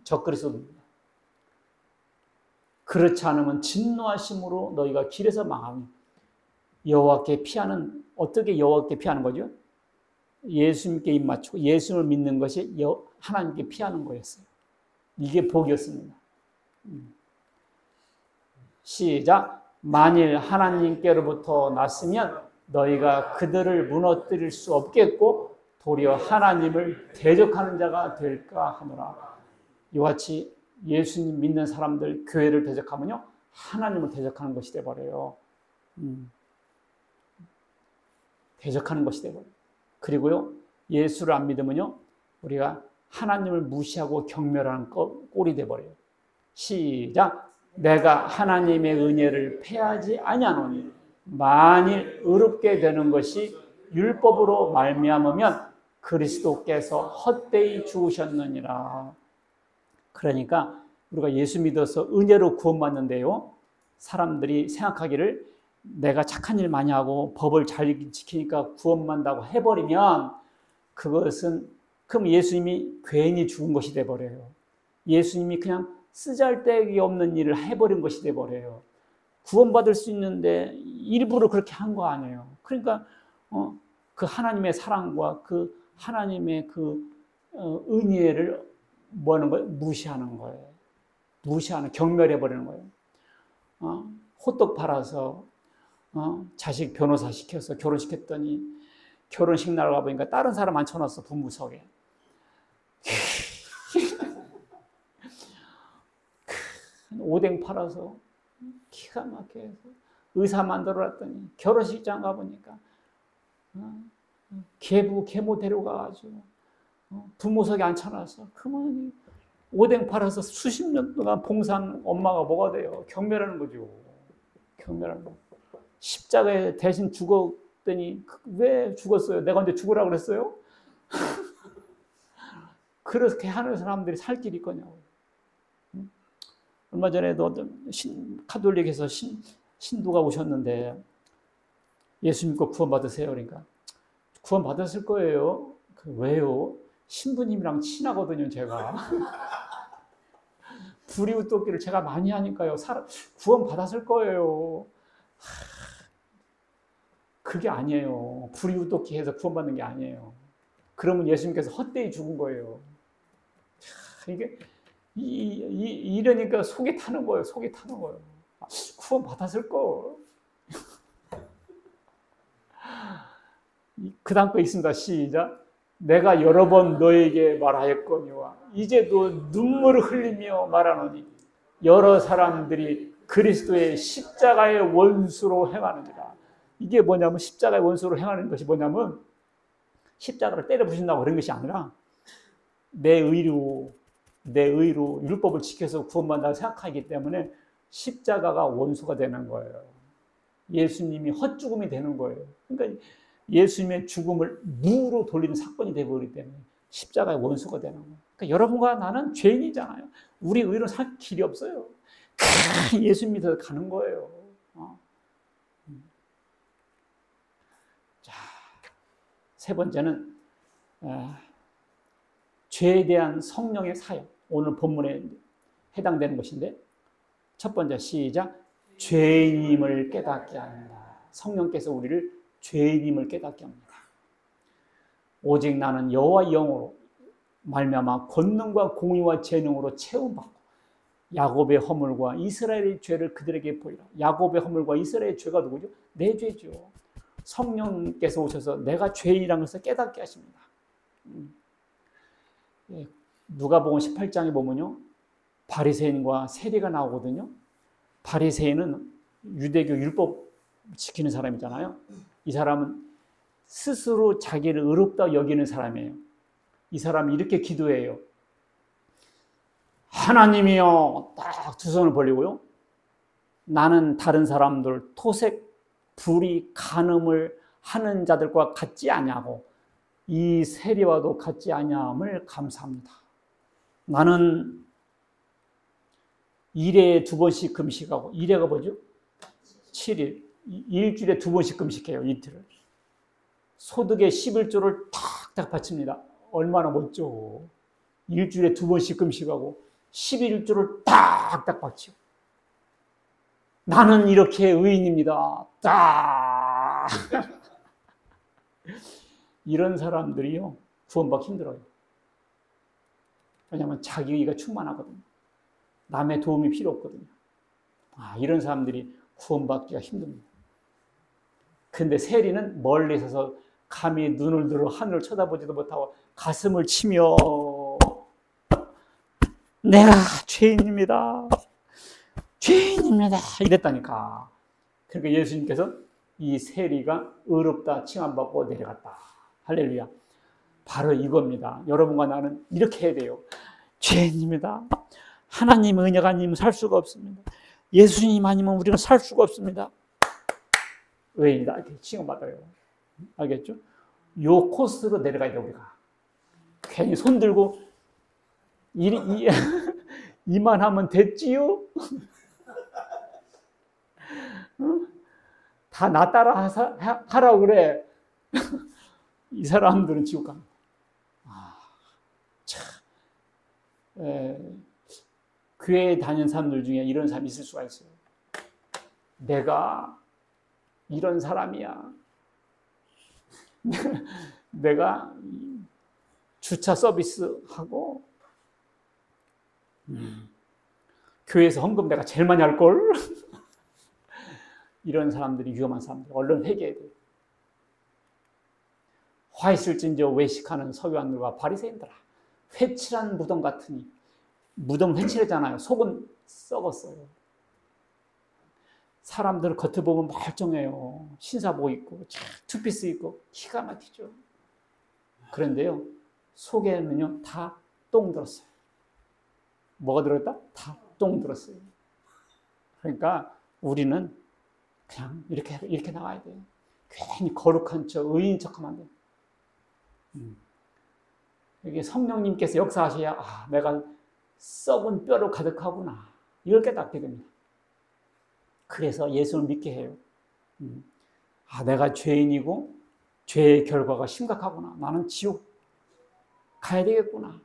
적그리스도입니다. 그렇지 않으면 진노하심으로 너희가 길에서 망하니 여호와께 피하는 어떻게 여호와께 피하는 거죠? 예수님께 입맞추고 예수를 믿는 것이 하나님께 피하는 거였어요. 이게 복이었습니다. 시작. 만일 하나님께로부터 났으면 너희가 그들을 무너뜨릴 수 없겠고 도리어 하나님을 대적하는 자가 될까 하노라. 이와 같이 예수님 믿는 사람들 교회를 대적하면요 하나님을 대적하는 것이 돼버려요. 대적하는 것이 돼버려요. 그리고요 예수를 안 믿으면요 우리가 하나님을 무시하고 경멸하는 꼴이 돼버려요. 시작. 내가 하나님의 은혜를 패하지 아니하노니 만일 의롭게 되는 것이 율법으로 말미암으면 그리스도께서 헛되이 죽으셨느니라. 그러니까 우리가 예수 믿어서 은혜로 구원받는데요 사람들이 생각하기를 내가 착한 일 많이 하고 법을 잘 지키니까 구원받는다고 해버리면 그것은 그럼 예수님이 괜히 죽은 것이 돼버려요. 예수님이 그냥 쓰잘데기 없는 일을 해버린 것이 돼버려요. 구원받을 수 있는데 일부러 그렇게 한 거 아니에요. 그러니까 그 하나님의 사랑과 그 하나님의 그 은혜를 뭐 하는 거예요? 무시하는 거예요. 경멸해버리는 거예요. 호떡 팔아서 자식 변호사 시켜서 결혼시켰더니 결혼식 날 가보니까 다른 사람 앉혀놨어. 분무석에. 오뎅 팔아서 기가 막혀서 의사 만들어놨더니 결혼식장 가보니까 계부, 계모 데려가가지고 부모석에 앉혀놔서 그러면 오뎅 팔아서 수십 년 동안 봉사한 엄마가 뭐가 돼요? 경멸하는 거죠. 경멸하는 거. 십자가에 대신 죽었더니 왜 죽었어요? 내가 언제 죽으라고 그랬어요? 그렇게 하는 사람들이 살 길이 있거냐고. 얼마 전에도 어떤 카톨릭에서 신도가 오셨는데 예수 믿고 구원받으세요. 그러니까 구원받았을 거예요. 왜요? 신부님이랑 친하거든요, 제가. 불이웃돕기를 제가 많이 하니까요. 구원받았을 거예요. 그게 아니에요. 불이웃돕기 해서 구원받는 게 아니에요. 그러면 예수님께서 헛되이 죽은 거예요. 이게 이러니까 속이 타는 거예요. 속이 타는 거예요. 구원받았을 거. 그 다음 거 있습니다. 시작. 내가 여러 번 너에게 말하였거니와 이제도 눈물을 흘리며 말하노니 여러 사람들이 그리스도의 십자가의 원수로 행하느니라. 이게 뭐냐면 십자가의 원수로 행하는 것이 뭐냐면 십자가를 때려 부신다고 그런 것이 아니라 내 의로 율법을 지켜서 구원받는다고 생각하기 때문에 십자가가 원수가 되는 거예요. 예수님이 헛죽음이 되는 거예요. 그러니까 예수님의 죽음을 무로 돌리는 사건이 되어버리기 때문에 십자가의 원수가 되는 거예요. 그러니까 여러분과 나는 죄인이잖아요. 우리 의로 살 길이 없어요. 예수 믿어서 가는 거예요. 자, 세 번째는 죄에 대한 성령의 사역. 오늘 본문에 해당되는 것인데 첫 번째 시작. 죄인임을 깨닫게 합니다. 성령께서 우리를 죄인임을 깨닫게 합니다. 오직 나는 여호와의 영으로 말미암아 권능과 공의와 재능으로 채움받고 야곱의 허물과 이스라엘의 죄를 그들에게 보이라. 야곱의 허물과 이스라엘의 죄가 누구죠? 내 죄죠. 성령께서 오셔서 내가 죄인이라는 것을 깨닫게 하십니다. 누가복음 18장에 보면요, 바리새인과 세리가 나오거든요. 바리새인은 유대교 율법 지키는 사람이잖아요. 이 사람은 스스로 자기를 의롭다 여기는 사람이에요. 이 사람이 이렇게 기도해요. 하나님이여, 딱 두 손을 벌리고요. 나는 다른 사람들 토색, 불의, 간음을 하는 자들과 같지 아니하고 이 세리와도 같지 아니함을 감사합니다. 나는 일에 2번씩 금식하고, 일에가 뭐죠? 7일. 일주일에 2번씩 금식해요, 이틀을. 소득의 11조를 탁탁 바칩니다. 얼마나 멋져. 일주일에 2번씩 금식하고 11조를 탁탁 바치고. 나는 이렇게 의인입니다. 딱. 이런 사람들이요, 구원받기 힘들어요. 왜냐하면 자기 의가 충만하거든요. 남의 도움이 필요 없거든요. 이런 사람들이 구원받기가 힘듭니다. 근데 세리는 멀리 서서 감히 눈을 들어 하늘을 쳐다보지도 못하고 가슴을 치며 내가 죄인입니다. 죄인입니다. 이랬다니까. 그러니까 예수님께서 이 세리가 의롭다 칭함받고 내려갔다. 할렐루야. 바로 이겁니다. 여러분과 나는 이렇게 해야 돼요. 죄인입니다. 하나님 은혜가 아니면 살 수가 없습니다. 예수님 아니면 우리는 살 수가 없습니다. 의인이다 이렇게 칭함받아요. 알겠죠? 요 코스로 내려가야 돼 우리가. 괜히 손 들고 이만 하면 됐지요? 다 나 따라 하라고 그래. 이 사람들은 지옥 갑니다. 교회에 다니는 사람들 중에 이런 사람이 있을 수가 있어요. 내가 이런 사람이야. 내가 주차 서비스하고 교회에서 헌금 내가 제일 많이 할걸? 이런 사람들이 위험한 사람들. 얼른 회개해야 돼요. 화 있을진저 외식하는 서기관들과 바리새인들아, 회칠한 무덤 같으니. 무덤 회칠했잖아요. 속은 썩었어요. 사람들 겉을 보면 멀쩡해요. 신사복 입고 투피스 입고 기가 막히죠. 그런데요, 속에는요, 다 똥 들었어요. 뭐가 들었다? 다 똥 들었어요. 그러니까 우리는 그냥 이렇게 나와야 돼요. 괜히 거룩한 척, 의인 척하면 안 돼요. 이게 성령님께서 역사하셔야, 아, 내가 썩은 뼈로 가득하구나. 이걸 깨닫게 됩니다. 그래서 예수를 믿게 해요. 아, 내가 죄인이고, 죄의 결과가 심각하구나. 나는 지옥 가야 되겠구나.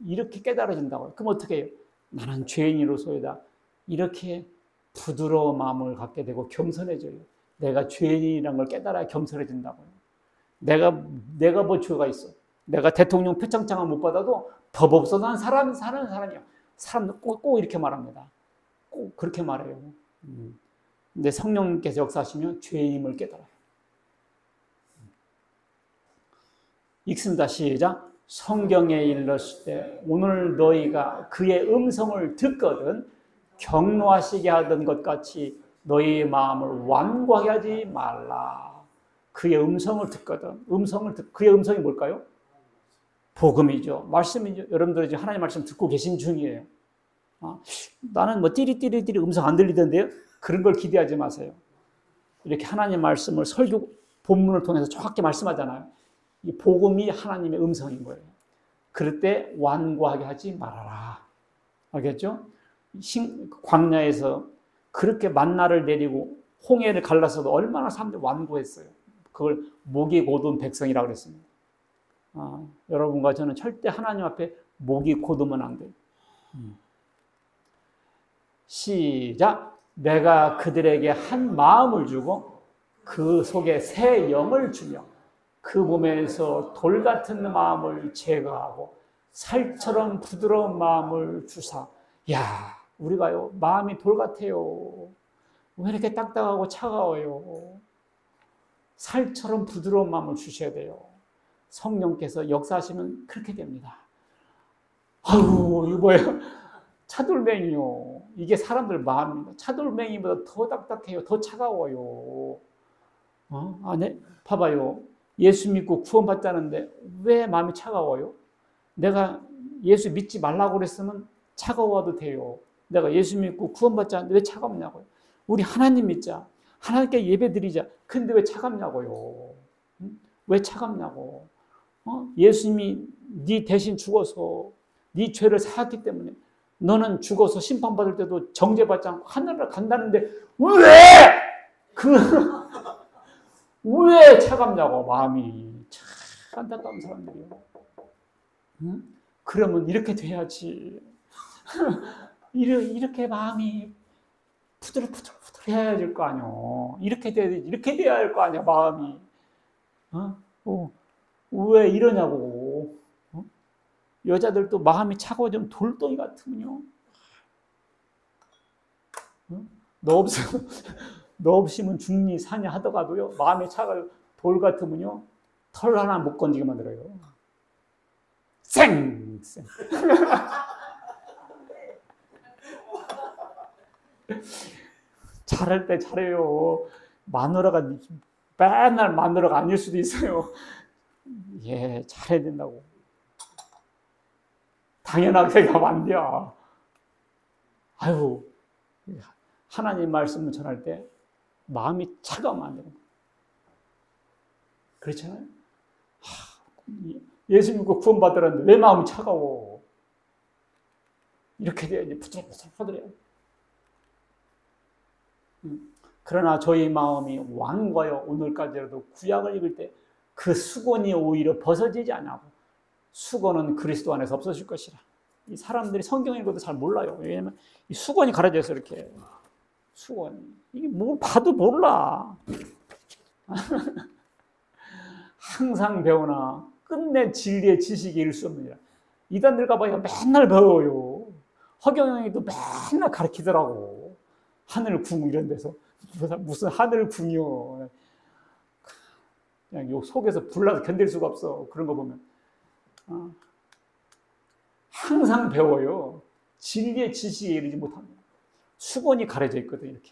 이렇게 깨달아진다고요. 그럼 어떻게 해요? 나는 죄인으로서이다. 이렇게 부드러운 마음을 갖게 되고 겸손해져요. 내가 죄인이라는 걸 깨달아야 겸손해진다고요. 내가 뭐 죄가 있어. 내가 대통령 표창장을 못 받아도 법 없어. 난 사는 사람이야. 사람 꼭 이렇게 말합니다. 꼭 그렇게 말해요. 근데 성령님께서 역사하시면 죄인임을 깨달아요. 읽습니다. 시작. 성경에 일렀을 때 오늘 너희가 그의 음성을 듣거든 경노하시게 하던 것 같이 너희의 마음을 완고하게 하지 말라. 그의 음성을 듣거든. 그의 음성이 뭘까요? 복음이죠. 말씀이죠. 여러분들 지금 하나님 말씀 듣고 계신 중이에요. 나는 뭐 띠리띠리띠리 음성 안 들리던데요? 그런 걸 기대하지 마세요. 이렇게 하나님 말씀을 설교 본문을 통해서 정확히 말씀하잖아요. 이 복음이 하나님의 음성인 거예요. 그럴 때 완고하게 하지 말아라. 알겠죠? 광야에서 그렇게 만나를 내리고 홍해를 갈라서도 얼마나 사람들이 완고했어요. 그걸 목이 곧은 백성이라고 그랬습니다. 여러분과 저는 절대 하나님 앞에 목이 곧으면 안 돼요. 시작. 내가 그들에게 한 마음을 주고 그 속에 새 영을 주며 그 몸에서 돌 같은 마음을 제거하고 살처럼 부드러운 마음을 주사. 야, 우리가요, 마음이 돌 같아요. 왜 이렇게 딱딱하고 차가워요? 살처럼 부드러운 마음을 주셔야 돼요. 성령께서 역사하시면 그렇게 됩니다. 아유, 이거 뭐예요? 차돌맹이요. 이게 사람들 마음입니다. 차돌맹이보다 더 딱딱해요. 더 차가워요. 네? 봐봐요. 예수 믿고 구원받자는데 왜 마음이 차가워요? 내가 예수 믿지 말라고 그랬으면 차가워도 돼요. 내가 예수 믿고 구원받자는데 왜 차갑냐고요? 우리 하나님 믿자. 하나님께 예배 드리자. 근데 왜 차갑냐고요? 왜 차갑냐고. 예수님이 네 대신 죽어서 네 죄를 사했기 때문에 너는 죽어서 심판받을 때도 정죄받지 않고 하늘을 간다는데 왜 차갑냐고. 마음이 참 안타까운 사람들이요. 그러면 이렇게 돼야지. 이렇게 마음이 부들부들해야 될 거 아니요. 이렇게 돼야 할 거 아니야, 마음이. 왜 이러냐고. 여자들도 마음이 차가워지면 돌덩이 같으면요. 너 없으면 죽니 사냐 하다가도요, 마음이 차가워 돌 같으면요, 털 하나 못 건지게 만들어요. 쌩! 잘할 때 잘해요. 마누라가 맨날 마누라가 아닐 수도 있어요. 예, 잘해야 된다고. 당연하게 가면 안 돼요. 아유, 하나님 말씀을 전할 때 마음이 차가우면 안 돼요. 그렇잖아요? 예수 믿고 구원받으라는데 왜 마음이 차가워? 이렇게 돼야지. 부들부들해요. 그러나 저희 마음이 완고하여 오늘까지라도 구약을 읽을 때 그 수건이 오히려 벗어지지 않냐고. 수건은 그리스도 안에서 없어질 것이라. 이 사람들이 성경 읽어도 잘 몰라요. 왜냐하면 이 수건이 가려져 있어, 이렇게. 수건이. 이게 뭘 봐도 몰라. 항상 배우나 끝내 진리의 지식이 이룰 수 없느니라. 이단들 가봐야 맨날 배워요. 허경영이도 맨날 가르치더라고. 하늘궁 이런 데서. 무슨 하늘궁이요. 그냥 요 속에서 불나서 견딜 수가 없어. 그런 거 보면. 항상 배워요. 진리의 지식에 이르지 못합니다. 수건이 가려져 있거든, 이렇게.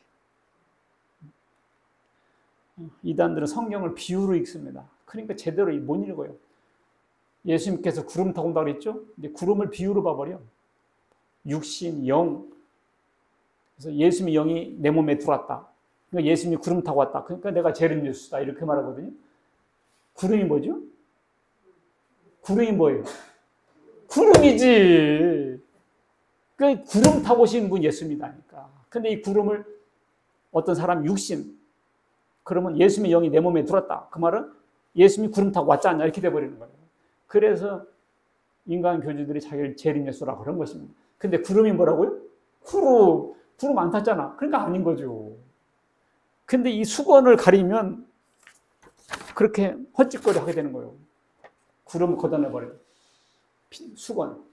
이단들은 성경을 비유로 읽습니다. 그러니까 제대로 못 읽어요. 예수님께서 구름 타고 온다고 그랬죠? 근데 구름을 비유로 봐버려. 육신, 영. 그래서 예수님의 영이 내 몸에 들어왔다. 그러니까 예수님이 구름 타고 왔다. 그러니까 내가 제르니우스다. 이렇게 말하거든요. 구름이 뭐죠? 구름이 뭐예요? 구름이지. 그 구름 타고 오신 분 예수님이다니까. 근데 이 구름을 어떤 사람 육신, 그러면 예수님의 영이 내 몸에 들었다. 그 말은 예수님이 구름 타고 왔지 않냐 이렇게 돼버리는 거예요. 그래서 인간 교주들이 자기를 제르니우스라고 그런 것입니다. 근데 구름이 뭐라고요? 구름 안 탔잖아. 그러니까 아닌 거죠. 근데 이 수건을 가리면 그렇게 헛짓거리 하게 되는 거예요. 구름을 걷어내버려요. 수건.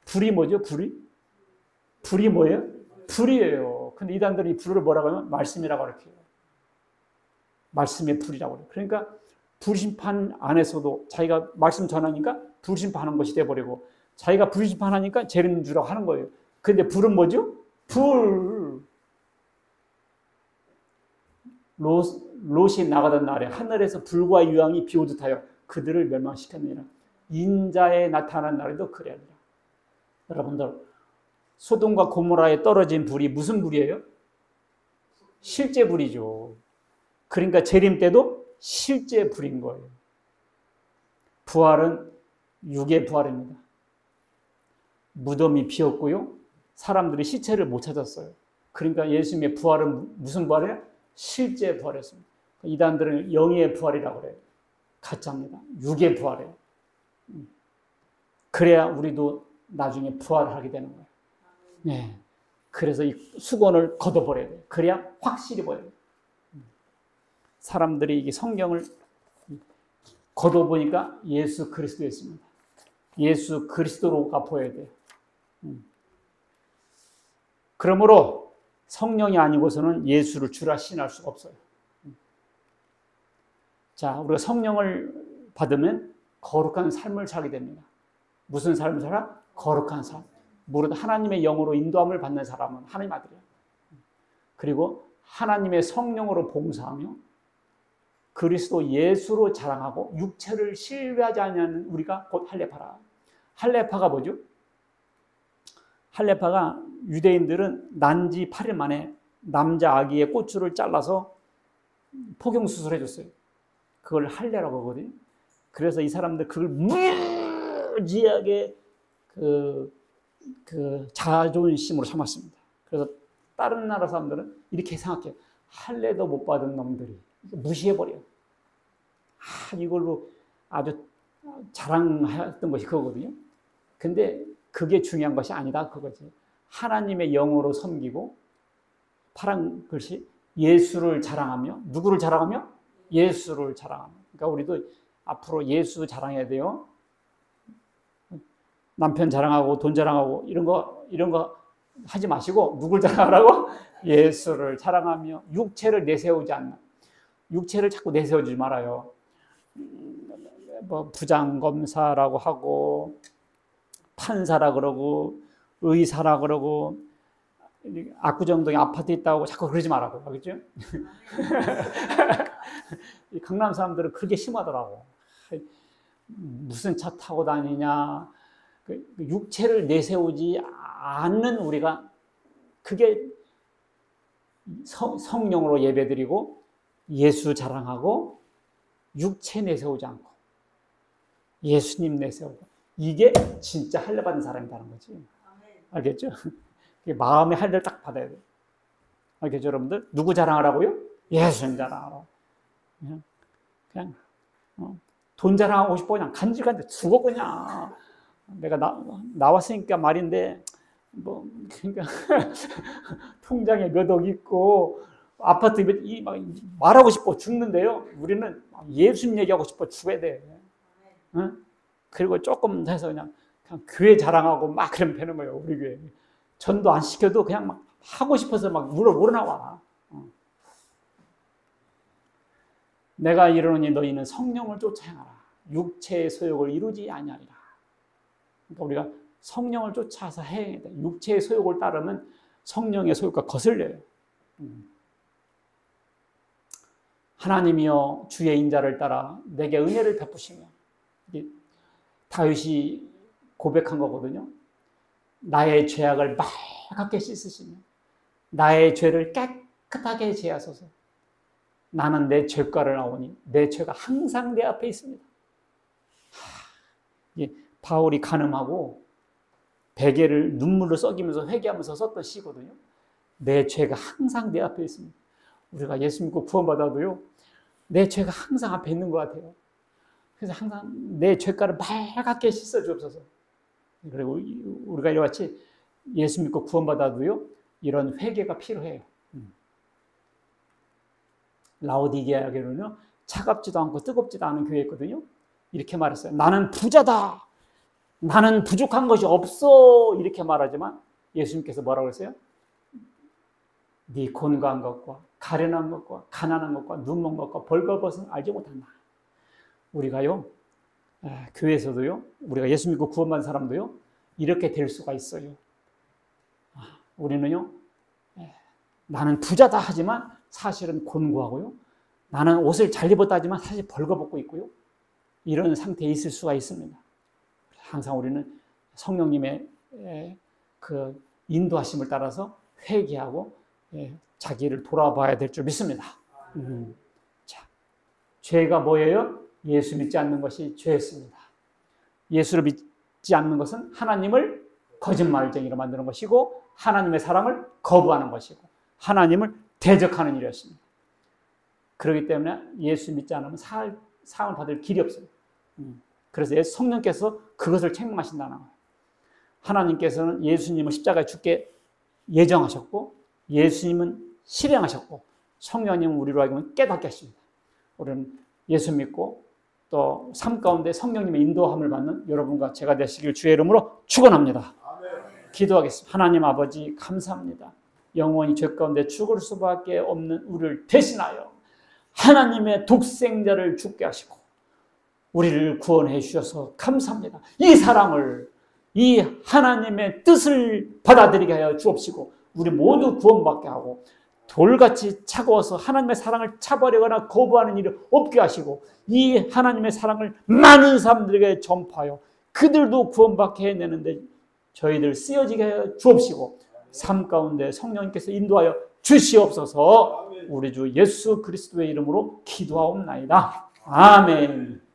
불이 뭐죠? 불이 뭐예요? 불이에요. 근데 이단들이 불을 뭐라고 하면 말씀이라고 가르쳐요. 말씀의 불이라고 그래요. 그러니까 불심판 안에서도 자기가 말씀 전하니까 불심판하는 것이 돼버리고 자기가 불심판하니까 재는 주라고 하는 거예요. 근데 불은 뭐죠? 불. 롯이 나가던 날에 하늘에서 불과 유황이 비오듯 하여 그들을 멸망시켰느니라. 인자에 나타난 날에도 그래야니라. 여러분들, 소돔과 고모라에 떨어진 불이 무슨 불이에요? 실제 불이죠. 그러니까 재림 때도 실제 불인 거예요. 부활은 육의 부활입니다. 무덤이 비었고요. 사람들이 시체를 못 찾았어요. 그러니까 예수님의 부활은 무슨 부활이에요? 실제 부활이었습니다. 이단들은 영의 부활이라고 그래요. 가짜입니다. 육의 부활이에요. 그래야 우리도 나중에 부활을 하게 되는 거예요. 네. 그래서 이 수건을 걷어버려야 돼요. 그래야 확실히 보여요. 사람들이 이게 성경을 걷어보니까 예수 그리스도였습니다. 예수 그리스도로가 보여야 돼요. 그러므로 성령이 아니고서는 예수를 주라 신할 수가 없어요. 자, 우리가 성령을 받으면 거룩한 삶을 살게 됩니다. 무슨 삶을 살아? 거룩한 삶. 무릇 하나님의 영으로 인도함을 받는 사람은 하나님 아들이야. 그리고 하나님의 성령으로 봉사하며 그리스도 예수로 자랑하고 육체를 신뢰하지 않는 우리가 곧 할례파라. 할례파가 뭐죠? 할례파가 유대인들은 난지 8일 만에 남자 아기의 꼬추를 잘라서 포경수술을 해줬어요. 그걸 할례라고 하거든요. 그래서 이 사람들 그걸 무지하게 자존심으로 참았습니다. 그래서 다른 나라 사람들은 이렇게 생각해요. 할례도 못 받은 놈들이 무시해버려요. 이걸로 아주 자랑했던 것이 그거거든요. 근데 그게 중요한 것이 아니다 그거지. 하나님의 영으로 섬기고 파란 글씨 예수를 자랑하며 누구를 자랑하며? 예수를 자랑하며. 그러니까 우리도 앞으로 예수 자랑해야 돼요. 남편 자랑하고 돈 자랑하고 이런 거 하지 마시고 누굴 자랑하라고? 예수를 자랑하며 육체를 내세우지 않는. 육체를 자꾸 내세우지 말아요. 뭐 부장검사라고 하고 판사라 그러고 의사라 그러고 압구정동에 아파트 있다고 자꾸 그러지 말라고. 알겠죠? 강남 사람들은 그렇게 심하더라고. 무슨 차 타고 다니냐. 육체를 내세우지 않는 우리가 그게 성령으로 예배드리고 예수 자랑하고 육체 내세우지 않고 예수님 내세우고 이게 진짜 할례 받은 사람이라는 거지. 알겠죠? 마음의 할례를 딱 받아야 돼요. 알겠죠, 여러분들? 누구 자랑하라고요? 예수님 자랑하라고. 그냥 돈 자랑하고 싶어 그냥 간질간질 죽어 그냥. 내가 나왔으니까 말인데 뭐 그러니까 통장에 몇 억 있고 아파트 막 말하고 싶어 죽는데요. 우리는 예수님 얘기하고 싶어 죽어야 돼. 응? 그리고 조금 해서 그냥 교회 자랑하고 막 그러면 되는 거예요. 우리 교회 전도 안 시켜도 그냥 막 하고 싶어서 막 우러나와. 내가 이르노니 너희는 성령을 쫓아 행하라. 육체의 소욕을 이루지 아니하리라. 그러니까 우리가 성령을 쫓아서 행해야 돼. 육체의 소욕을 따르면 성령의 소욕과 거슬려요. 하나님이여 주의 인자를 따라 내게 은혜를 베푸시며 다윗이 고백한 거거든요. 나의 죄악을 말갛게 씻으시며 나의 죄를 깨끗하게 제하소서. 나는 내 죄가를 나오니 내 죄가 항상 내 앞에 있습니다. 바울이 간음하고 베개를 눈물로 썩이면서 회개하면서 썼던 시거든요. 내 죄가 항상 내 앞에 있습니다. 우리가 예수 믿고 구원받아도요, 내 죄가 항상 앞에 있는 것 같아요. 그래서 항상 내 죄가를 말갛게 씻어 주옵소서. 그리고 우리가 이와 같이 예수 믿고 구원받아도요, 이런 회개가 필요해요. 라오디게아 교회는요, 차갑지도 않고 뜨겁지도 않은 교회였거든요. 이렇게 말했어요. 나는 부자다. 나는 부족한 것이 없어. 이렇게 말하지만 예수님께서 뭐라고 했어요? 네 곤고한 것과 가련한 것과 가난한 것과 눈먼 것과 벌거벗은 알지 못한다. 우리가요, 교회에서도요, 우리가 예수 믿고 구원받은 사람도요, 이렇게 될 수가 있어요. 우리는요, 나는 부자다 하지만 사실은 곤고하고요, 나는 옷을 잘 입었다 하지만 사실 벌거벗고 있고요, 이런 상태에 있을 수가 있습니다. 항상 우리는 성령님의 그 인도하심을 따라서 회개하고 자기를 돌아봐야 될 줄 믿습니다. 자, 죄가 뭐예요? 예수 믿지 않는 것이 죄였습니다. 예수를 믿지 않는 것은 하나님을 거짓말쟁이로 만드는 것이고 하나님의 사랑을 거부하는 것이고 하나님을 대적하는 일이었습니다. 그렇기 때문에 예수 믿지 않으면 사함을 받을 길이 없습니다. 그래서 성령께서 그것을 책망하신다는 거예요. 하나님께서는 예수님을 십자가에 죽게 예정하셨고 예수님은 실행하셨고 성령님은 우리로 하여금 깨닫게 하십니다. 우리는 예수 믿고 또 삶 가운데 성령님의 인도함을 받는 여러분과 제가 되시길 주의 이름으로 축원합니다. 기도하겠습니다. 하나님 아버지 감사합니다. 영원히 죄 가운데 죽을 수밖에 없는 우리를 대신하여 하나님의 독생자를 죽게 하시고 우리를 구원해 주셔서 감사합니다. 이 사랑을, 이 하나님의 뜻을 받아들이게 하여 주옵시고 우리 모두 구원받게 하고 돌같이 차가워서 하나님의 사랑을 차버리거나 거부하는 일이 없게 하시고 이 하나님의 사랑을 많은 사람들에게 전파하여 그들도 구원받게 해내는데 저희들 쓰여지게 하여 주옵시고 삶 가운데 성령님께서 인도하여 주시옵소서. 우리 주 예수 그리스도의 이름으로 기도하옵나이다. 아멘.